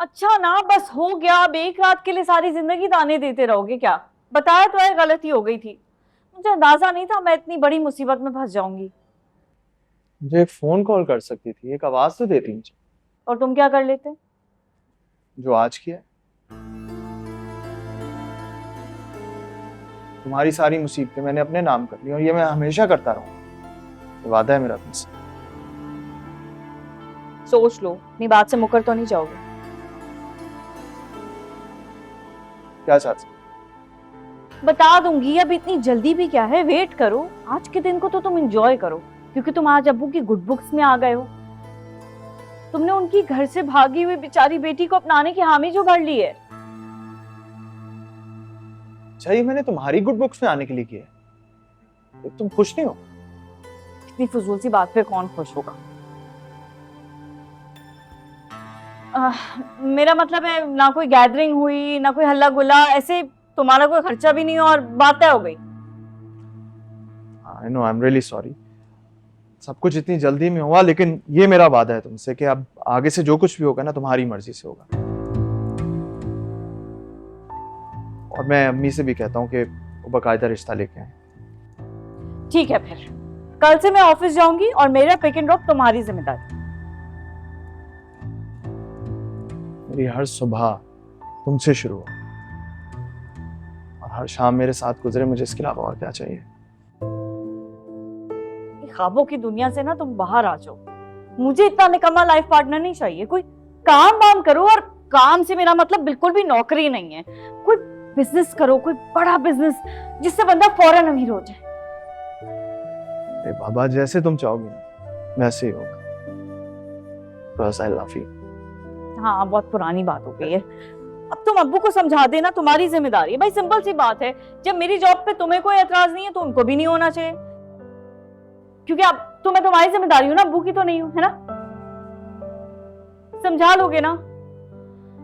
अच्छा ना, बस हो गया। अब एक रात के लिए सारी जिंदगी ताने देते रहोगे क्या? बताया तो है, गलती हो गई थी। मुझे अंदाजा नहीं था मैं इतनी बड़ी मुसीबत में फंस जाऊंगी। मुझे एक फोन कॉल कर सकती थी, एक आवाज तो देती मुझे। और तुम क्या कर लेते? जो आज किया है। तुम्हारी सारी मुसीबतें मैंने अपने नाम कर ली और ये मैं हमेशा करता रहूंगा। ये वादा है मेरा तुमसे। सोच लो, अपनी बात से मुकर तो नहीं जाओगे? क्या चाहती? बता दूंगी, अब इतनी जल्दी भी क्या है, वेट करो। आज के दिन को तो तुम एंजॉय करो, क्योंकि तुम आज अब्बू की गुड बुक्स में आ गए हो। तुमने उनकी घर से भागी हुई बेचारी बेटी को अपनाने की हामी जो भर ली है। अच्छा, ये मैंने तुम्हारी गुड बुक्स में आने के लिए किया है। तो तुम खुश नहीं हो? इतनी फजूल सी बात पे कौन खुश होगा? मेरा मतलब है, ना कोई गैदरिंग हुई, ना कोई हल्ला गुल्ला, ऐसे तुम्हारा कोई खर्चा भी नहीं और बात तय हो गई। I know, I am really sorry. सब कुछ इतनी जल्दी में हुआ, लेकिन ये मेरा वादा है तुमसे कि अब आगे से जो कुछ भी होगा ना, तुम्हारी मर्जी से होगा। और मैं अम्मी से भी कहता हूँ कि वो बाकायदा रिश्ता लेके आए। ठीक है, फिर कल से मैं ऑफिस जाऊंगी और मेरा पिक एंड ड्रॉप तुम्हारी जिम्मेदारी। मेरी हर सुबह तुमसे शुरू हो और हर शाम मेरे साथ गुजरे। मुझे इसके अलावा और क्या चाहिए? ख्वाबों की दुनिया से ना तुम बाहर आ जाओ। मुझे इतना निकम्मा लाइफ पार्टनर नहीं चाहिए। कोई काम वाम करो, और काम से मेरा मतलब बिल्कुल भी नौकरी नहीं है। कोई बिजनेस करो, कोई बड़ा बिजनेस, जिससे बंदा फौरन अमीर हो जाए। अरे बाबा, जैसे तुम चाहोगी ना वैसे ही होगा। बस आई लव यू। हाँ, बहुत पुरानी बात हो गई है। अब तुम अब्बू को समझा देना, तुम्हारी जिम्मेदारी है भाई। सिंपल सी बात है, जब मेरी जॉब पे तुम्हें कोई एतराज नहीं है तो उनको भी नहीं होना चाहिए, क्योंकि अब तुम्हें तुम्हारी जिम्मेदारी हो ना, अब्बू की तो नहीं हो, है ना? समझा लोगे ना?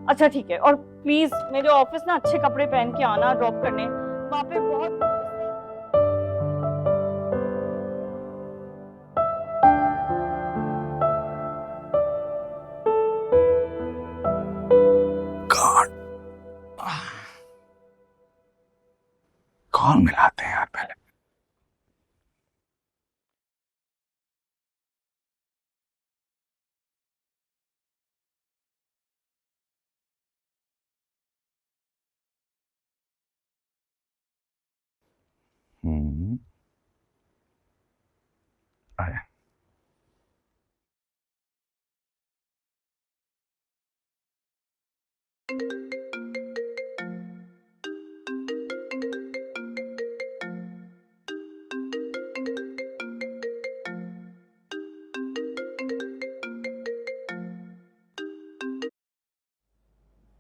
अच्छा ठीक है। और प्लीज मेरे ऑफिस ना अच्छे कपड़े पहन के आना ड्रॉप करने। वहां पे बहुत कौन मिलाते हैं यार पहले। हम्म, आया।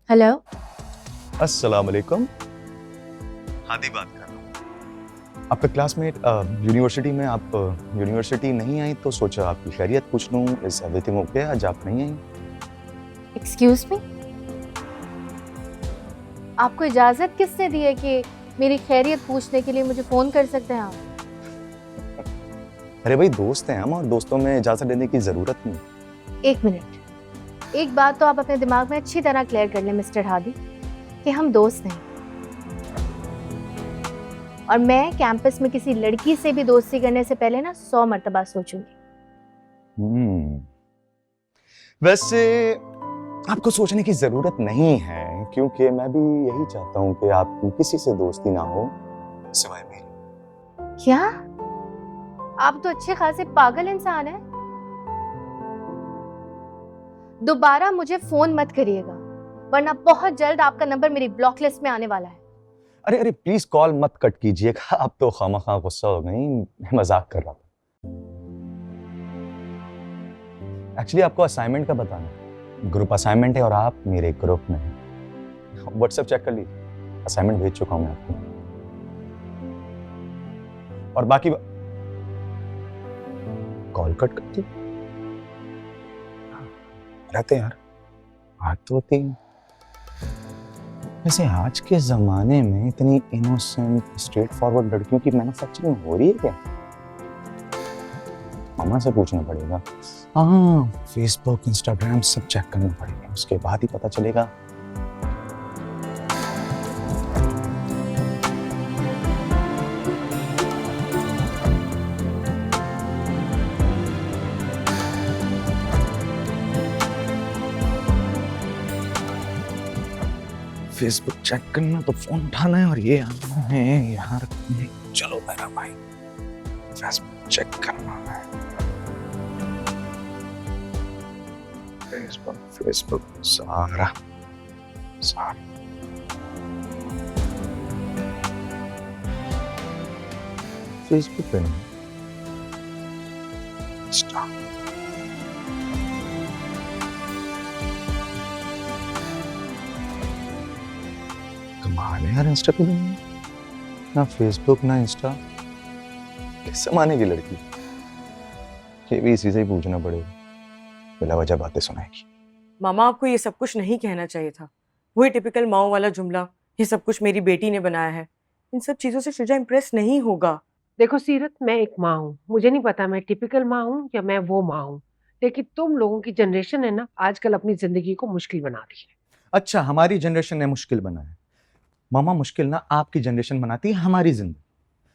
हेलो। अस्सलाम वालेकुम। हादी बात कर रहा हूँ। आपका क्लासमेट यूनिवर्सिटी में। आप यूनिवर्सिटी नहीं आई तो सोचा आपकी खैरियत पूछ लूँ। Is everything okay? आज आप नहीं आई। एक्सक्यूज मी, आपको इजाजत किसने दी है कि मेरी खैरियत पूछने के लिए मुझे फोन कर सकते हैं आप? अरे भाई, दोस्त हैं हम और दोस्तों में इजाजत लेने की जरूरत नहीं। एक मिनट, एक बात तो आप अपने दिमाग में अच्छी तरह क्लियर कर लें मिस्टर हादी, कि हम दोस्त हैं और मैं कैंपस में किसी लड़की से भी दोस्ती करने से पहले ना 100 मर्तबा सोचूंगी। वैसे आपको सोचने की जरूरत नहीं है, क्योंकि मैं भी यही चाहता हूँ कि आपकी किसी से दोस्ती ना हो सिवाय मेरी। क्या? आप तो अच्छे खासे पागल इंसान हैं। दोबारा मुझे फोन मत करिएगा, वरना बहुत जल्द आपका नंबर मेरी ब्लॉक लिस्ट में आने वाला है। अरे अरे प्लीज कॉल मत कट कीजिएगा। आप तो खामखा गुस्सा हो गई। मैं मजाक कर रहा था। एक्चुअली आपको असाइनमेंट का बताना। ग्रुप असाइनमेंट है और आप मेरे ग्रुप में हैं। व्हाट्सएप चेक कर लीजिए, असाइनमेंट भेज चुका हूं मैं आपको। और बाकी कॉल कट कर दी। रहते यार, बात तो होती है। वैसे आज के जमाने में इतनी इनोसेंट स्ट्रेट फॉरवर्ड लड़कियों की मैन्युफैक्चरिंग हो रही है क्या? मामा से पूछना पड़ेगा। हाँ, फेसबुक इंस्टाग्राम सब चेक करना पड़ेगा, उसके बाद ही पता चलेगा। फेसबुक चेक करना तो फोन उठाना है और ये आना है यार। चलो मेरा भाई, फेसबुक चेक करना है। फेसबुक सारा फेसबुक पे नहीं, इंस्टा। कमाल है यार, इंस्टा पे नहीं, ना फेसबुक ना इंस्टा। किस जमाने की लड़की, ये भी इसी से ही पूछना पड़ेगा, बिला वजह बातें सुनाएगी। मामा आपको ये सब कुछ नहीं कहना चाहिए था। वही टिपिकल माओ वाला जुमला, ये सब कुछ मेरी बेटी ने बनाया है। इन सब चीजों से शुजा इंप्रेस नहीं होगा। देखो सीरत, मैं एक माँ हूँ, मुझे नहीं पता मैं टिपिकल माँ हूँ या मैं वो माँ हूँ, लेकिन तुम लोगों की जनरेशन है ना, आजकल अपनी जिंदगी को मुश्किल बना रही है। अच्छा, हमारी जनरेशन ने मुश्किल बनाया। मामा, मुश्किल ना आपकी जनरेशन बनाती है हमारी जिंदगी।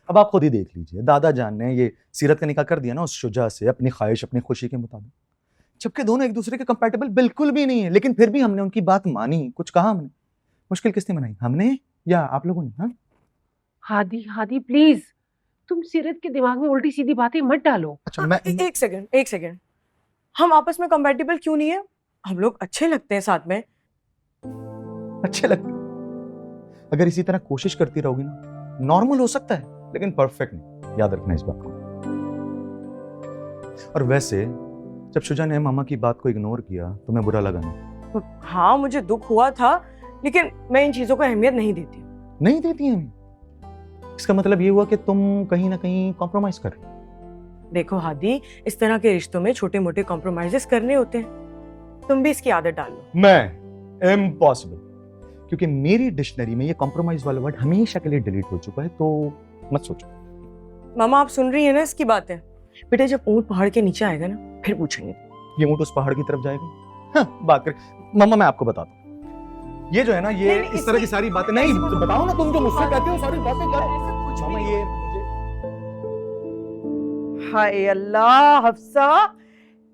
अब आप खुद ही देख लीजिए, दादा जान ने ये सीरत का निकाह कर दिया ना उस शुजा से, अपनी ख्वाहिश अपनी खुशी के मुताबिक, जबकि दोनों एक दूसरे के कंपैटिबल बिल्कुल भी नहीं है, लेकिन फिर भी हमने उनकी बात मानी, कुछ कहा हमने। मुश्किल किसने बनाई, हमने या आप लोगों ने? हाँ हादी प्लीज, तुम सीरत के दिमाग में उल्टी सीधी बातें मत डालो। अच्छा, मैं एक सेकंड, हम आपस में कंपैटिबल क्यों नहीं है? हम लोग अच्छे लगते हैं साथ में। अच्छे लगते, अगर इसी तरह कोशिश करती रहोगी ना, नॉर्मल हो सकता है लेकिन परफेक्ट नहीं, याद रखना इस बात को। और वैसे जब शुजा ने मामा की बात को इग्नोर किया तो मैं बुरा लगा नहीं? हाँ, मुझे दुख हुआ था, लेकिन मैं इन चीजों को अहमियत नहीं देती। नहीं देती हैं? इसका मतलब ये हुआ कि तुम कहीं ना कहीं कॉम्प्रोमाइज कर रही हो। देखो हादी, इस तरह के रिश्तों में छोटे मोटे कॉम्प्रोमाइजेस करने होते हैं, तुम भी इसकी आदत डाल लो। मैं इम्पॉसिबल, क्योंकि मेरी डिक्शनरी में ये कॉम्प्रोमाइज वाला वर्ड हमेशा के लिए डिलीट हो चुका है, तो मत सोचो। मामा, आप सुन रही है ना इसकी बातें? बेटा, जब ऊंट पहाड़ के नीचे आएगा ना, फिर पूछेंगे। ये ऊंट उस पहाड़ की तरफ जाएगा? हाँ, बात कर मामा, मैं आपको बताता हूँ। ये जो है ना, ये नहीं, इस तरह की सारी बातें नहीं, तो बताओ ना, तुम जो मुझसे कहते हो सारी बातें करो। मामा, ये हाय अल्लाह, हफ्सा,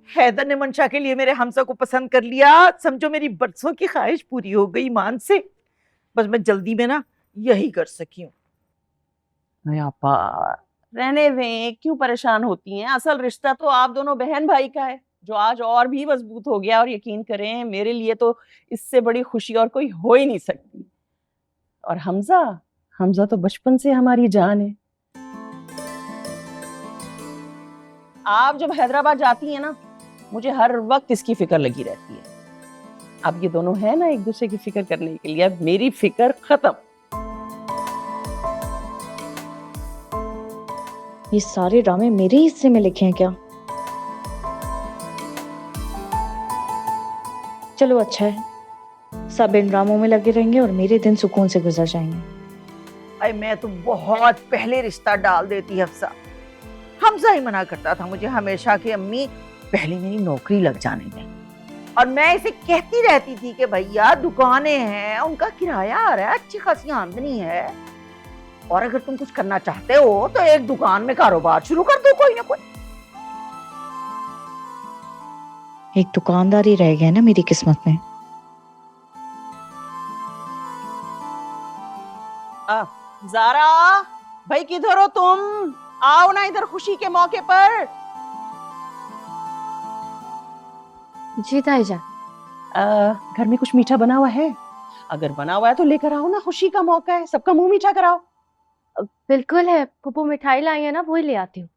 हैदर ने मंशा के लिए मेरे हमसा को पसंद कर लिया। समझो मेरी बरसों की ख्वाहिश पूरी हो गई ईमान से। बस मैं जल्दी में ना यही कर सकी हूँ। आपा रहने दें, क्यों परेशान होती हैं? असल रिश्ता तो आप दोनों बहन भाई का है, जो आज और भी मजबूत हो गया। और यकीन करें, मेरे लिए तो इससे बड़ी खुशी और कोई हो ही नहीं सकती। और हमजा तो बचपन से हमारी जान है। आप जब हैदराबाद जाती हैं ना, मुझे हर वक्त इसकी फिक्र लगी रहती है। अब ये दोनों है ना एक दूसरे की फिक्र करने के लिए, अब मेरी फिक्र खत्म। ये सारे ड्रामे मेरे हिस्से में लिखे हैं क्या? चलो अच्छा है, सब इन ड्रामों में लगे रहेंगे और मेरे दिन सुकून से गुजर जाएंगे। अरे मैं तो बहुत पहले रिश्ता डाल देती हफ्सा। हमजा ही मना करता था मुझे हमेशा कि अम्मी पहले मेरी नौकरी लग जाने दें। और मैं इसे कहती रहती थी कि भैया दुकानें हैं, उनका किराया आ रहा है, अच्छी खासी आमदनी है, और अगर तुम कुछ करना चाहते हो तो एक दुकान में कारोबार शुरू कर दो कोई ना कोई। एक दुकानदार ही रह गया ना मेरी किस्मत में। ज़ारा भाई, किधर हो तुम? आओ ना इधर खुशी के मौके पर। जी ताईजा। घर में कुछ मीठा बना हुआ है? अगर बना हुआ है तो लेकर आओ ना, खुशी का मौका है, सबका मुंह मीठा कराओ। बिल्कुल है, पप्पू मिठाई लाई है ना, वही ले आती हूँ।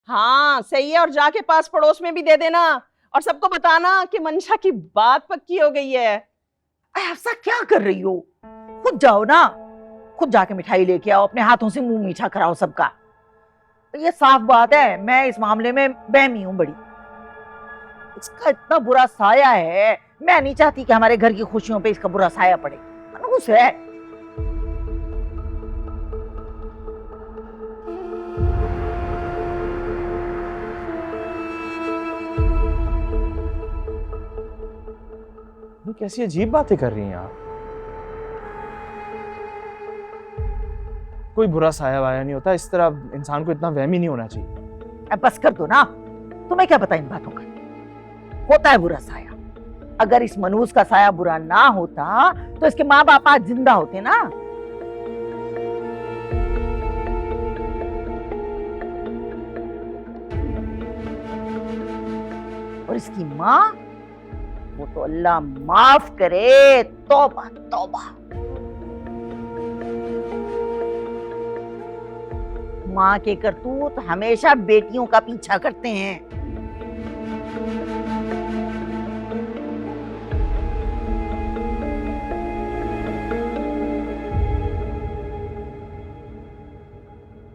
हाँ सही है, और जाके पास पड़ोस में भी दे देना, और सबको बताना कि मंशा की बात पक्की हो गई है। ऐसा क्या कर रही हो? खुद जाओ ना, खुद जाके मिठाई लेके आओ, अपने हाथों से मुंह मीठा कराओ सबका। ये साफ बात है, मैं इस मामले में बहमी हूं बड़ी। इसका इतना बुरा साया है, मैं नहीं चाहती कि हमारे घर की खुशियों पे इसका बुरा साया पड़े। मनहूस है। ये कैसी अजीब बातें कर रही हैं आप? कोई बुरा साया वाया नहीं होता, इस तरह इंसान को इतना वहमी नहीं होना चाहिए। अब बस कर दो ना, तुम्हें क्या पता इन बातों का? होता है बुरा साया। अगर इस मनूस का साया बुरा ना होता तो इसके माँ बाप आज जिंदा होते ना। और इसकी माँ, वो तो अल्लाह माफ करे, तौबा तौबा। माँ के करतूत हमेशा बेटियों का पीछा करते हैं।